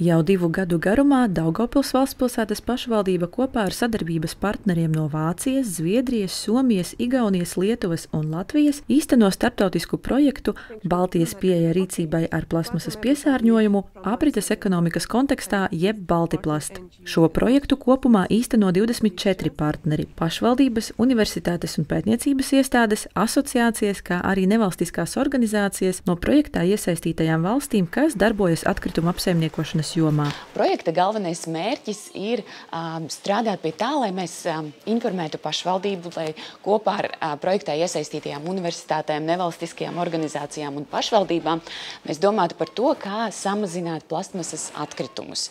Jau 2 gadu garumā Daugavpils valstspilsētas pašvaldība kopā ar sadarbības partneriem no Vācijas, Zviedrijas, Somijas, Igaunijas, Lietuvas un Latvijas īsteno starptautisku projektu Baltijas pieeja rīcībai ar plasmasas piesārņojumu aprites ekonomikas kontekstā jeb Baltiplast. Šo projektu kopumā īsteno 24 partneri – pašvaldības, universitātes un pētniecības iestādes, asociācijas, kā arī nevalstiskās organizācijas no projektā iesaistītajām valstīm, kas darbojas atkritumu apsaimniekošanas jomā. Projekta galvenais mērķis ir strādāt pie tā, lai mēs informētu pašvaldību, lai kopā ar projektā iesaistītajām universitātēm, nevalstiskajām organizācijām un pašvaldībām mēs domātu par to, kā samazināt plastmasas atkritumus,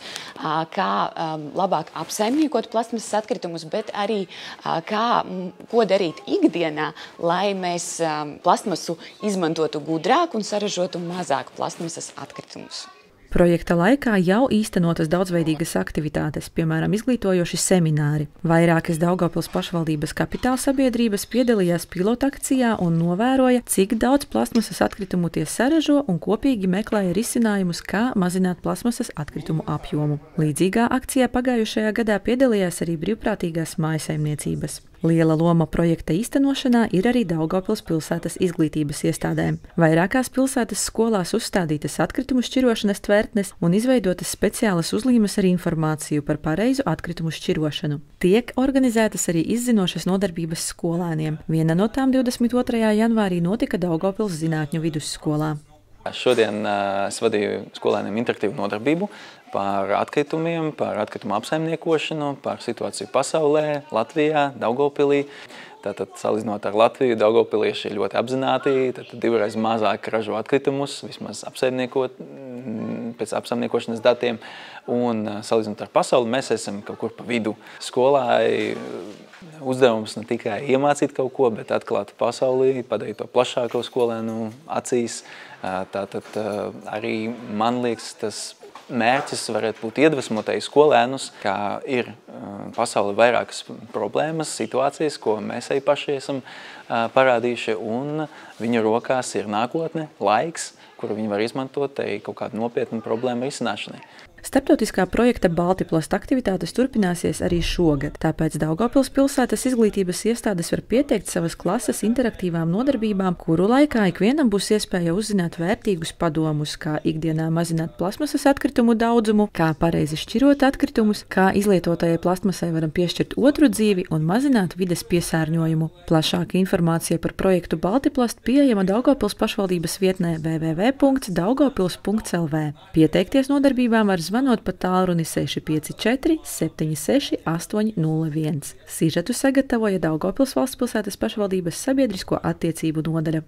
kā labāk apsaimniekot plastmasas atkritumus, bet arī ko darīt ikdienā, lai mēs plastmasu izmantotu gudrāk un saražotu mazāk plastmasas atkritumus. Projekta laikā jau īstenotas daudzveidīgas aktivitātes, piemēram, izglītojoši semināri. Vairākas Daugavpils pašvaldības kapitāla sabiedrības piedalījās pilotakcijā un novēroja, cik daudz plastmasas atkritumu tie saražo un kopīgi meklēja risinājumus, kā mazināt plastmasas atkritumu apjomu. Līdzīgā akcijā pagājušajā gadā piedalījās arī brīvprātīgās mājsaimniecības. Liela loma projekta īstenošanā ir arī Daugavpils pilsētas izglītības iestādēm. Vairākās pilsētas skolās uzstādītas atkritumu šķirošanas tvertnes un izveidotas speciālas uzlīmes ar informāciju par pareizu atkritumu šķirošanu. Tiek organizētas arī izzinošas nodarbības skolēniem. Viena no tām 22. janvārī notika Daugavpils zinātņu vidusskolā. Šodien es vadīju skolēniem interaktīvu nodarbību par atkritumiem, par atkritumu apsaimniekošanu, par situāciju pasaulē, Latvijā, Daugavpilī. Tātad, salīdzinot ar Latviju, daugavpilieši ir ļoti apzināti, tad 2 reizes mazāk ražo atkritumus, vismaz apsaimniekot pēc apsaimniekošanas datiem. Un salīdzinot ar pasauli, mēs esam kaut kur pa vidu. Skolai uzdevums ne tikai iemācīt kaut ko, bet atklāt pasaulī, padarīt to plašāko skolēnu acīs. Tātad arī, man liekas, tas mērķis varētu būt iedvesmotēji skolēnus, kā ir pasaulē vairākas problēmas, situācijas, ko mēs arī paši esam parādījuši, un viņu rokās ir nākotne, laiks, kuru viņi var izmantot arī kaut kādu nopietnu problēmu risināšanai. Starptautiskā projekta Baltiplast aktivitātes turpināsies arī šogad, tāpēc Daugavpils pilsētas izglītības iestādes var pieteikt savas klases interaktīvām nodarbībām, kuru laikā ikvienam būs iespēja uzzināt vērtīgus padomus, kā ikdienā mazināt plastmasas atkritumu daudzumu, kā pareizi šķirot atkritumus, kā izlietotajai plastmasai varam piešķirt otru dzīvi un mazināt vides piesārņojumu. Plašāka informācija par projektu Baltiplast pieejama Daugavpils pašvaldības vietnē www.daugavpils.lv. Pieteikties nodarbībām var zvanot pa tālruni 654 76 801. Sižetu sagatavoja Daugavpils valstspilsētas pašvaldības sabiedrisko attiecību nodaļa.